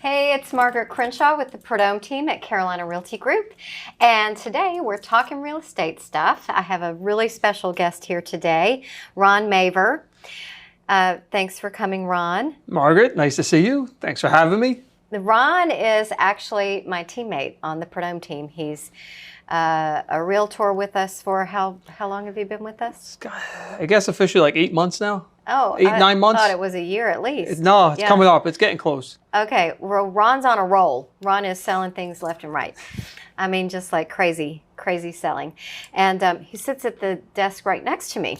Hey, it's Margaret Crenshaw with the Prodome team at Carolina Realty Group, and today we're talking real estate stuff. I have a really special guest here today, Ron Maver. Thanks for coming, Ron. Margaret, nice to see you. Thanks for having me. Ron is actually my teammate on the Prodome team. He's a realtor with us for how long have you been with us? I guess officially like 8 months now. Oh, 9 months? I thought it was a year at least. No, it's coming up. It's getting close. Okay, well, Ron's on a roll. Ron is selling things left and right. I mean, just like crazy selling. And he sits at the desk right next to me.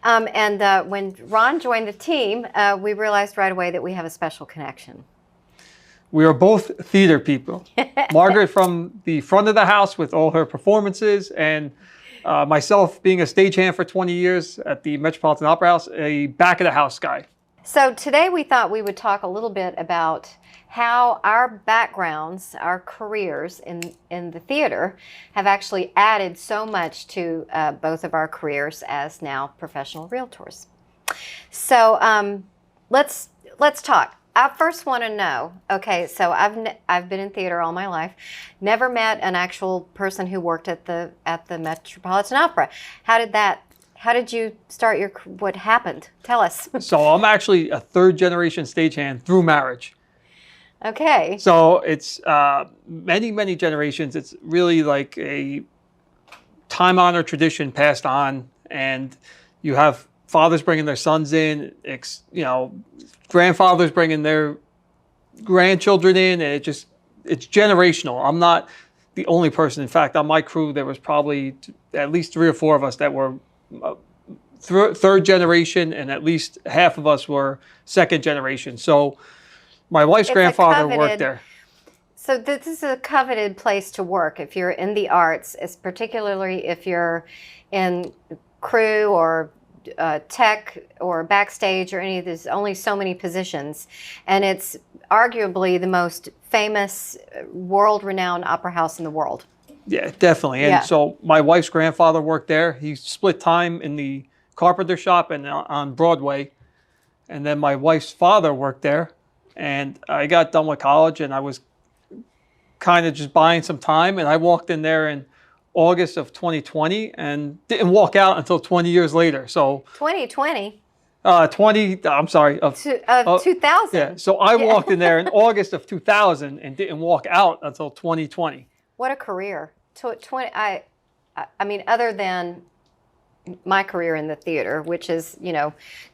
When Ron joined the team, we realized right away that we have a special connection. We are both theater people. Margaret from the front of the house with all her performances, and myself being a stagehand for 20 years at the Metropolitan Opera House, a back of the house guy. So today we thought we would talk a little bit about how our backgrounds, our careers in the theater have actually added so much to both of our careers as now professional realtors. So let's talk. I first want to know, okay, so I've been in theater all my life, never met an actual person who worked at the Metropolitan Opera. How did you start what happened? Tell us. So I'm actually a third generation stagehand through marriage. Okay. So it's many generations. It's really like a time-honored tradition passed on, and you have fathers bringing their sons in, grandfathers bringing their grandchildren in, and it's generational. I'm not the only person. In fact, on my crew, there was probably at least 3 or 4 of us that were third generation, and at least half of us were second generation. So my wife's grandfather worked there. So this is a coveted place to work if you're in the arts, particularly if you're in crew or tech or backstage or any of this. Only so many positions, and it's arguably the most famous, world-renowned opera house in the world. Yeah, definitely. And so my wife's grandfather worked there. He split time in the carpenter shop and on Broadway, and then my wife's father worked there. And I got done with college, and I was kind of just buying some time, and I walked in there in August of 2020 and didn't walk out until 20 years later. So 2020? 2000. Yeah, so I walked in there in August of 2000 and didn't walk out until 2020. What a career. I mean, other than my career in the theater, which is,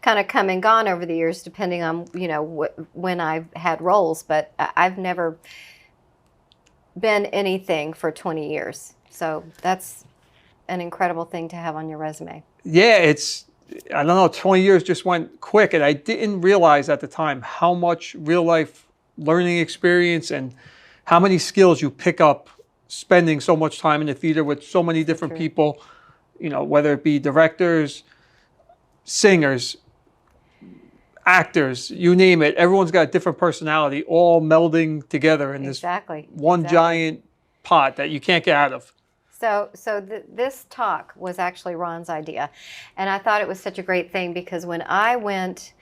kind of come and gone over the years, depending on, when I've had roles, but I've never been anything for 20 years. So that's an incredible thing to have on your resume. Yeah, I don't know, 20 years just went quick, and I didn't realize at the time how much real life learning experience and how many skills you pick up spending so much time in the theater with so many different people, whether it be directors, singers, actors, you name it. Everyone's got a different personality, all melding together in this one giant pot that you can't get out of. So this talk was actually Ron's idea, and I thought it was such a great thing because when I went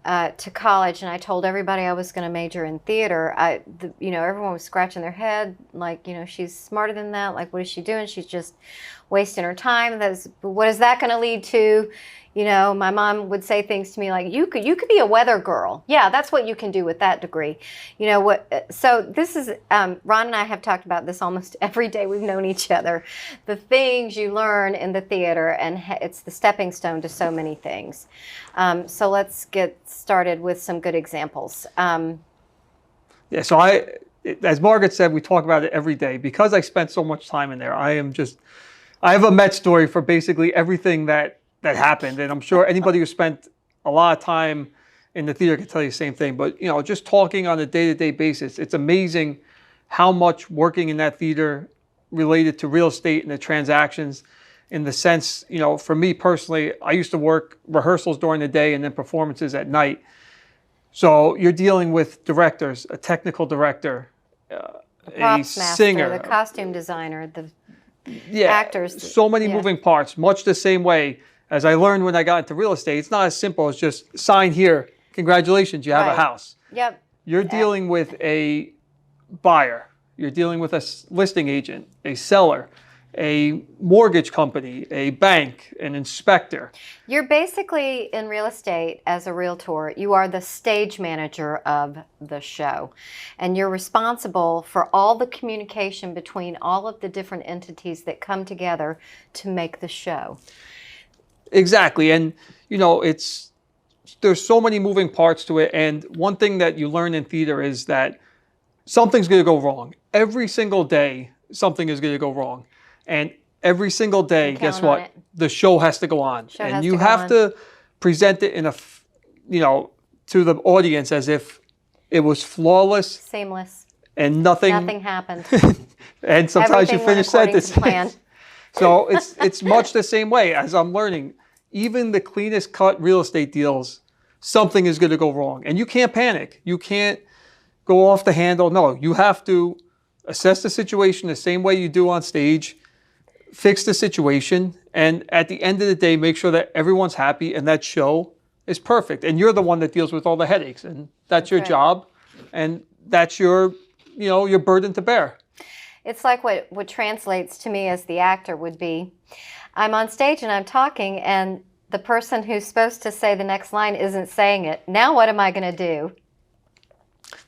to college and I told everybody I was going to major in theater, everyone was scratching their head like, she's smarter than that. Like, what is she doing? She's just wasting her time. What is that going to lead to? My mom would say things to me like, you could be a weather girl. Yeah, that's what you can do with that degree. So this is, Ron and I have talked about this almost every day we've known each other. The things you learn in the theater, and it's the stepping stone to so many things. So let's get started with some good examples. So as Margaret said, we talk about it every day. Because I spent so much time in there, I have a Met story for basically everything that happened, and I'm sure anybody who spent a lot of time in the theater can tell you the same thing. But just talking on a day-to-day basis, it's amazing how much working in that theater related to real estate and the transactions. In the sense, for me personally, I used to work rehearsals during the day and then performances at night. So you're dealing with directors, a technical director, a singer, the costume designer, the actors. So many moving parts, much the same way as I learned when I got into real estate. It's not as simple as just sign here, congratulations, you have a house. Yep. You're dealing with a buyer. You're dealing with a listing agent, a seller, a mortgage company, a bank, an inspector. You're basically in real estate as a realtor, you are the stage manager of the show. And you're responsible for all the communication between all of the different entities that come together to make the show. Exactly. And, there's so many moving parts to it. And one thing that you learn in theater is that something's going to go wrong. Every single day, something is going to go wrong. And every single day, guess what? The show has to go on. And you have to present it in to the audience as if it was flawless. Seamless. And nothing happened. And sometimes you finish sentences. So it's much the same way as I'm learning. Even the cleanest cut real estate deals, something is going to go wrong. And you can't panic. You can't go off the handle. No, you have to assess the situation the same way you do on stage, fix the situation, and at the end of the day, make sure that everyone's happy and that show is perfect. And you're the one that deals with all the headaches, and that's your job, and that's your burden to bear. It's like what translates to me as the actor would be, I'm on stage and I'm talking, and the person who's supposed to say the next line isn't saying it. Now what am I going to do?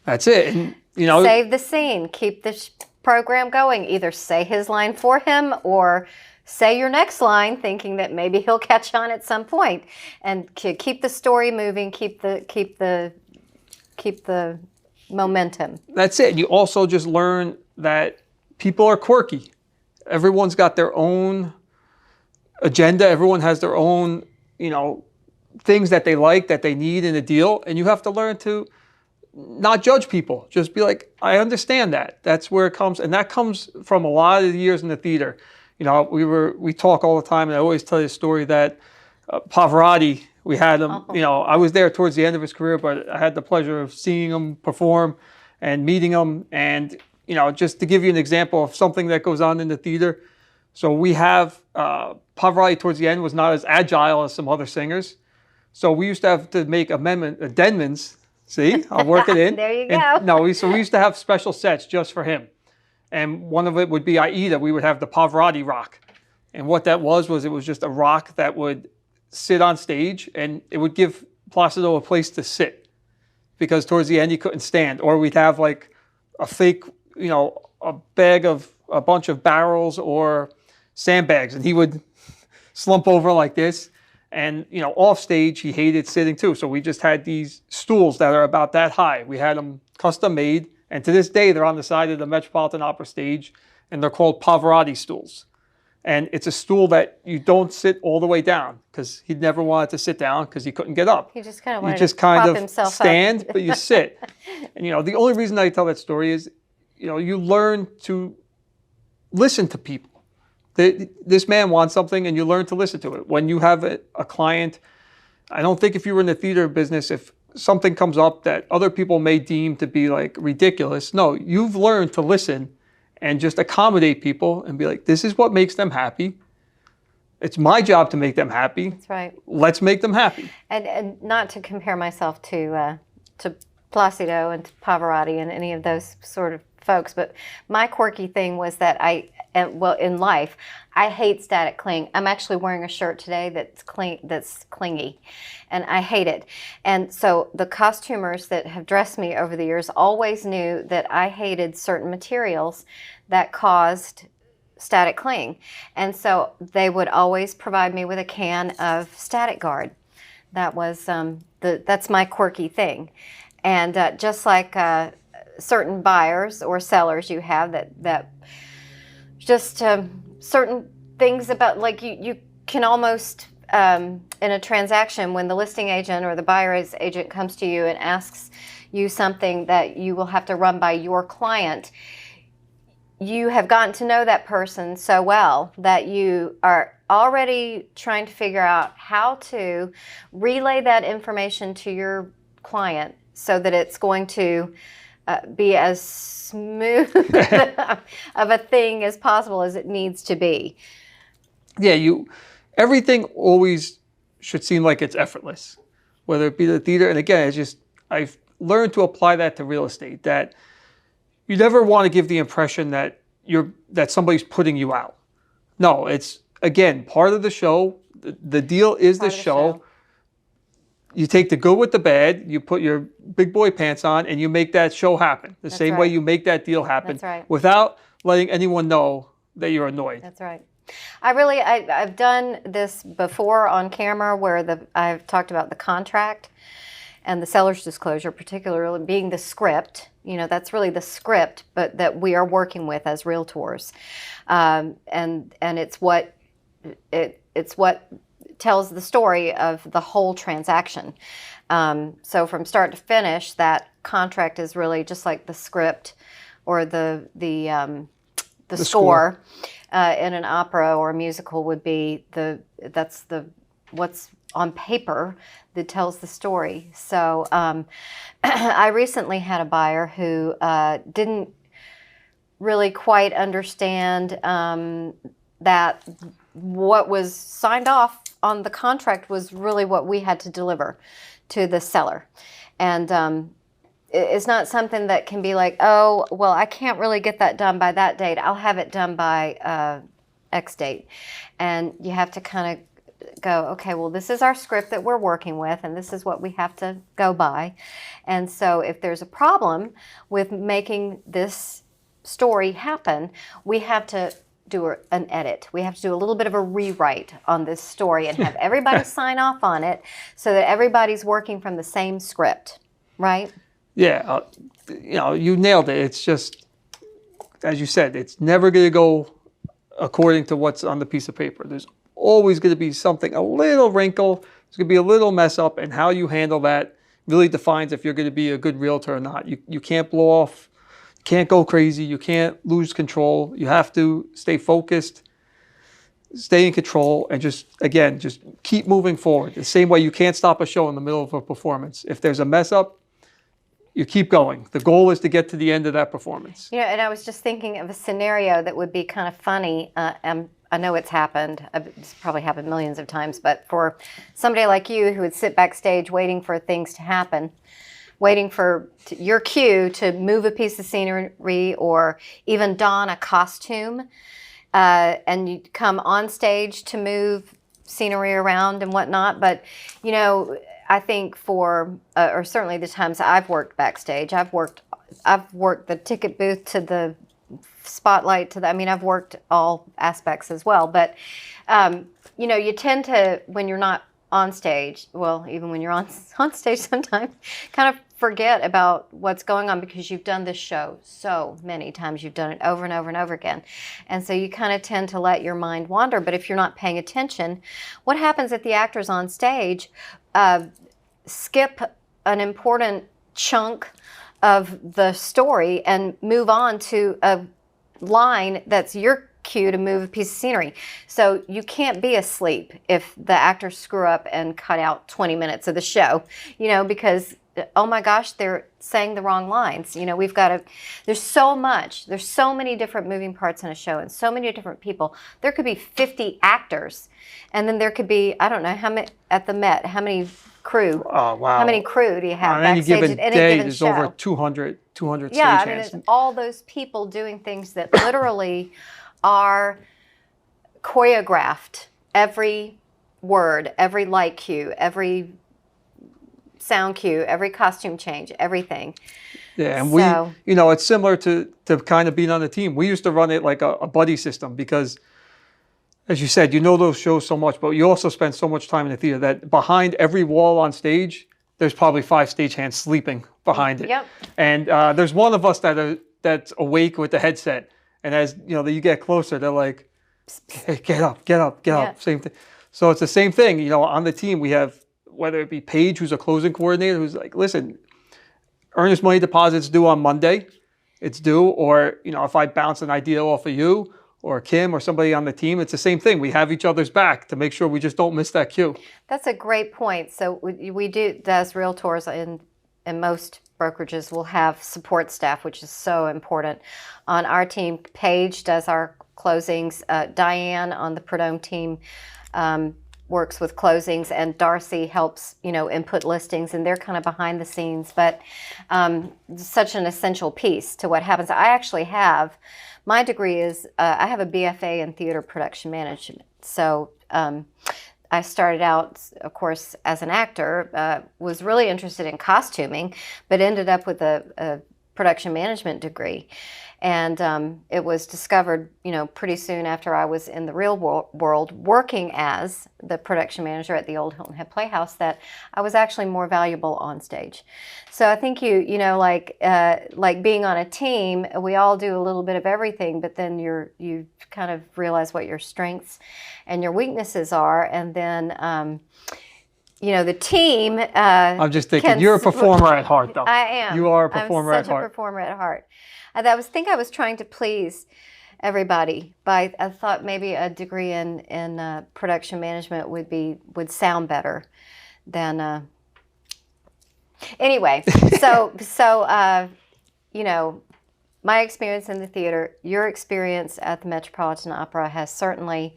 That's it. And, save the scene, keep the program going. Either say his line for him or say your next line, thinking that maybe he'll catch on at some point, and keep the story moving, keep the momentum. That's it. You also just learn that people are quirky. Everyone's got their own agenda. Everyone has their own, things that they like, that they need in a deal. And you have to learn to not judge people. Just be like, I understand that. That's where it comes. And that comes from a lot of the years in the theater. We talk all the time, and I always tell you a story that Pavarotti, we had him, I was there towards the end of his career, but I had the pleasure of seeing him perform and meeting him. And, just to give you an example of something that goes on in the theater. So we have Pavarotti towards the end was not as agile as some other singers. So we used to have to make addendums. See, I'll work it in. There you go. So we used to have special sets just for him. And one of it would be Aida. We would have the Pavarotti rock. And what that was it was just a rock that would sit on stage, and it would give Placido a place to sit, because towards the end he couldn't stand. Or we'd have like a fake, a bag of a bunch of barrels or sandbags, and he would slump over like this. And, off stage, he hated sitting too. So we just had these stools that are about that high. We had them custom made. And to this day, they're on the side of the Metropolitan Opera stage, and they're called Pavarotti stools. And it's a stool that you don't sit all the way down, because he never wanted to sit down because he couldn't get up. He just kind of wanted to prop himself stand, up. But you sit. And, the only reason I tell that story is, you learn to listen to people. This man wants something, and you learn to listen to it. When you have a client, I don't think if you were in the theater business, if something comes up that other people may deem to be like ridiculous, no, you've learned to listen and just accommodate people and be like, this is what makes them happy. It's my job to make them happy. That's right. Let's make them happy. And not to compare myself to Placido and to Pavarotti and any of those sort of folks, but my quirky thing was that in life, I hate static cling. I'm actually wearing a shirt today that's clingy, and I hate it. And so the costumers that have dressed me over the years always knew that I hated certain materials that caused static cling. And so they would always provide me with a can of Static Guard. That was that's my quirky thing. And just like certain buyers or sellers you have that just certain things about, like you can almost in a transaction, when the listing agent or the buyer's agent comes to you and asks you something that you will have to run by your client, you have gotten to know that person so well that you are already trying to figure out how to relay that information to your client so that it's going to be as smooth of a thing as possible as it needs to be. Yeah, everything always should seem like it's effortless, whether it be the theater. And again, it's just learned to apply that to real estate. That you never want to give the impression that that somebody's putting you out. No, it's again part of the show. The deal is the Part of the show. You take the good with the bad, you put your big boy pants on, and you make that show happen. The same way right. you make that deal happen. That's right. Without letting anyone know that you're annoyed. That's right. I've done this before on camera where I've talked about the contract and the seller's disclosure, particularly being the script. You know, that's really the script, but that we are working with as realtors, and it's what tells the story of the whole transaction. So from start to finish, that contract is really just like the script or the score in an opera or a musical would be what's on paper that tells the story. So I recently had a buyer who didn't really quite understand that what was signed off on the contract was really what we had to deliver to the seller. And it's not something that can be like, oh, well, I can't really get that done by that date. I'll have it done by X date. And you have to kind of go, okay, well, this is our script that we're working with, and this is what we have to go by. And so if there's a problem with making this story happen, we have to do an edit. We have to do a little bit of a rewrite on this story and have everybody sign off on it so that everybody's working from the same script, right? Yeah, you nailed it. It's just, as you said, it's never going to go according to what's on the piece of paper. There's always going to be something, a little wrinkle. There's going to be a little mess up, and how you handle that really defines if you're going to be a good realtor or not. You can't blow off, you can't go crazy, you can't lose control. You have to stay focused, stay in control, and just keep moving forward. The same way you can't stop a show in the middle of a performance. If there's a mess up, you keep going. The goal is to get to the end of that performance. You know, and I was just thinking of a scenario that would be kind of funny. I know it's happened. It's probably happened millions of times. But for somebody like you who would sit backstage waiting for things to happen, waiting for your cue to move a piece of scenery or even don a costume, and you come on stage to move scenery around and whatnot. But, you know, I think or certainly the times I've worked backstage, I've worked the ticket booth to the spotlight I've worked all aspects as well. But, you know, you tend to, when you're not on stage, well, even when you're on stage sometimes, kind of forget about what's going on because you've done this show so many times. You've done it over and over and over again. And so you kind of tend to let your mind wander. But if you're not paying attention, what happens if the actor's on stage skip an important chunk of the story and move on to a line that's your cue to move a piece of scenery? So you can't be asleep if the actors screw up and cut out 20 minutes of the show, you know, because oh my gosh, they're saying the wrong lines. You know, there's so many different moving parts in a show and so many different people. There could be 50 actors, and then there could be, I don't know, how many at the Met, how many crew? Oh, wow. How many crew do you have on any backstage given at any day, given there's show? over 200 Yeah, stagehands. there's all those people doing things that literally are choreographed. Every word, every light cue, every sound cue, every costume change, everything. Yeah, and So- it's similar to kind of being on the team. We used to run it like a buddy system because, as you said, you know those shows so much, but you also spend so much time in the theater that behind every wall on stage, there's probably 5 stagehands sleeping behind it. Yep. And there's one of us that's awake with the headset, and as you get closer, they're like, "Hey, get up, Yeah. same thing." So it's the same thing. On the team we have, whether it be Paige, who's a closing coordinator, who's like, "Listen, earnest money deposit's due on Monday. It's due," or if I bounce an idea off of you or Kim or somebody on the team, it's the same thing. We have each other's back to make sure we just don't miss that cue. That's a great point. So we do, as realtors in most brokerages, will have support staff, which is so important. On our team, Paige does our closings. Diane on the Prodome team works with closings, and Darcy helps, input listings, and they're kind of behind the scenes, but such an essential piece to what happens. I actually have, my degree is, I have a BFA in theater production management. So I started out, of course, as an actor, was really interested in costuming, but ended up with a production management degree. And it was discovered, pretty soon after I was in the real world working as the production manager at the old Hilton Head Playhouse, that I was actually more valuable on stage. So I think like being on a team, we all do a little bit of everything, but then you kind of realize what your strengths and your weaknesses are, and then the team. I'm just thinking, you're a performer at heart, though. I am. You are a performer I'm at such heart. a performer at heart. I was trying to please everybody, but I thought maybe a degree in production management would sound better than. Anyway, so my experience in the theater, your experience at the Metropolitan Opera has certainly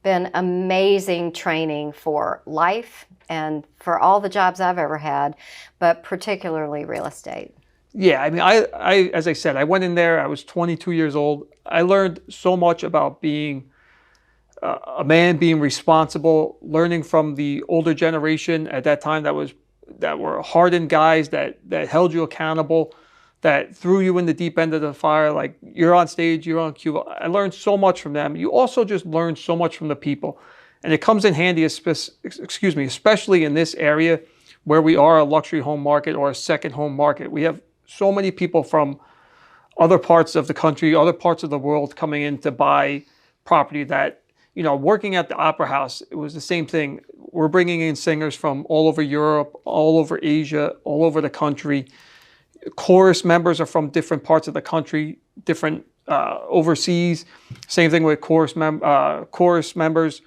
been amazing training for life and for all the jobs I've ever had, but particularly real estate. Yeah, I mean, I as I said, I went in there, I was 22 years old. I learned so much about being a man, being responsible, learning from the older generation at that time that were hardened guys that held you accountable, that threw you in the deep end of the fire, like you're on stage, you're on cue. I learned so much from them. You also just learn so much from the people. And it comes in handy, especially in this area where we are a luxury home market or a second home market. We have so many people from other parts of the country, other parts of the world coming in to buy property that, working at the Opera House, it was the same thing. We're bringing in singers from all over Europe, all over Asia, all over the country. Chorus members are from different parts of the country, different overseas. Same thing with chorus members.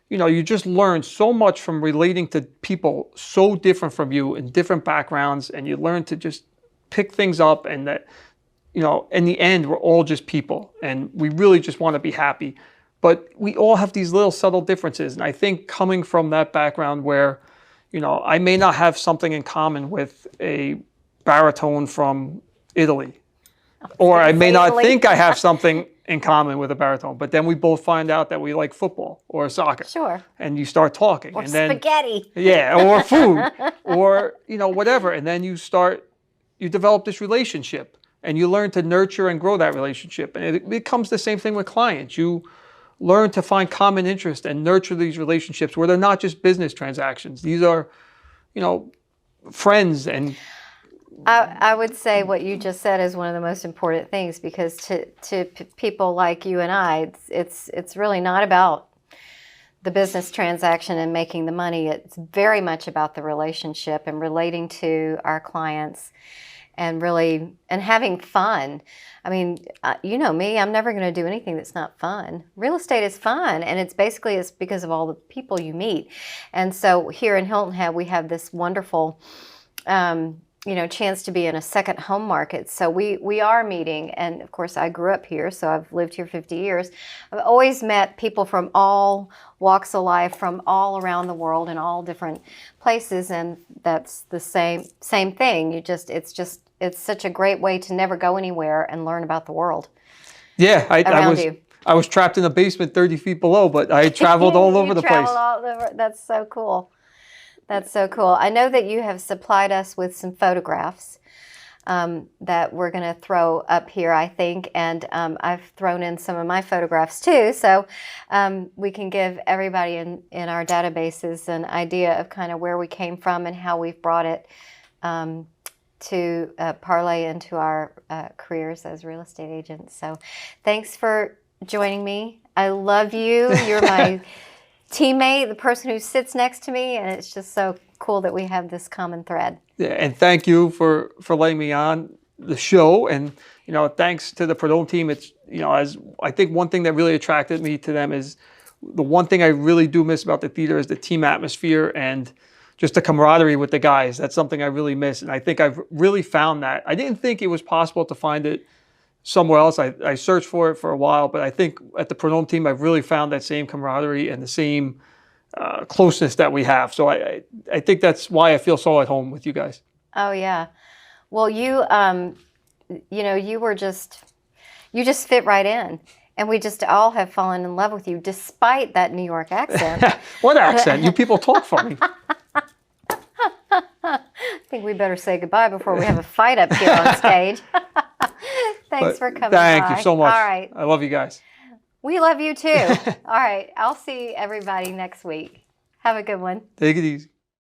You just learn so much from relating to people so different from you in different backgrounds, and you learn to just pick things up, and that, in the end, we're all just people, and we really just want to be happy. But we all have these little subtle differences, and I think coming from that background where, I may not have something in common with a baritone from Italy, or I may not think I have something in common with a baritone, but then we both find out that we like football or soccer. Sure. And you start talking. Or and then, spaghetti. Yeah, or food, or, whatever. And then you develop this relationship, and you learn to nurture and grow that relationship. And it becomes the same thing with clients. You learn to find common interest and nurture these relationships where they're not just business transactions. These are, friends. And I would say what you just said is one of the most important things, because to people like you and I, it's really not about the business transaction and making the money. It's very much about the relationship and relating to our clients and having fun. I mean, you know me, I'm never going to do anything that's not fun. Real estate is fun, and it's because of all the people you meet. And so here in Hilton Head, we have this wonderful chance to be in a second home market. So we are meeting, and of course I grew up here, so I've lived here 50 years. I've always met people from all walks of life, from all around the world in all different places, and that's the same thing. It's such a great way to never go anywhere and learn about the world. Yeah, I was trapped in a basement 30 feet below, but I traveled all over the place. That's so cool. That's so cool. I know that you have supplied us with some photographs that we're going to throw up here, I think, and I've thrown in some of my photographs too, so we can give everybody in our databases an idea of kind of where we came from and how we've brought it to parlay into our careers as real estate agents. So thanks for joining me. I love you. You're my teammate, the person who sits next to me, and it's just so cool that we have this common thread. Yeah, and thank you for letting me on the show, and thanks to the Prodome team. It's as I think one thing that really attracted me to them is the one thing I really do miss about the theater is the team atmosphere and just the camaraderie with the guys. That's something I really miss, and I think I've really found that. I didn't think it was possible to find it somewhere else. I searched for it for a while, but I think at the Prodome team, I've really found that same camaraderie and the same closeness that we have. So I think that's why I feel so at home with you guys. Oh yeah. Well, you know, you just fit right in. And we just all have fallen in love with you despite that New York accent. What accent? You people talk funny. I think we better say goodbye before we have a fight up here on stage. Thanks for coming Thank by. you so much. All right. I love you guys. We love you too. All right. I'll see everybody next week. Have a good one. Take it easy.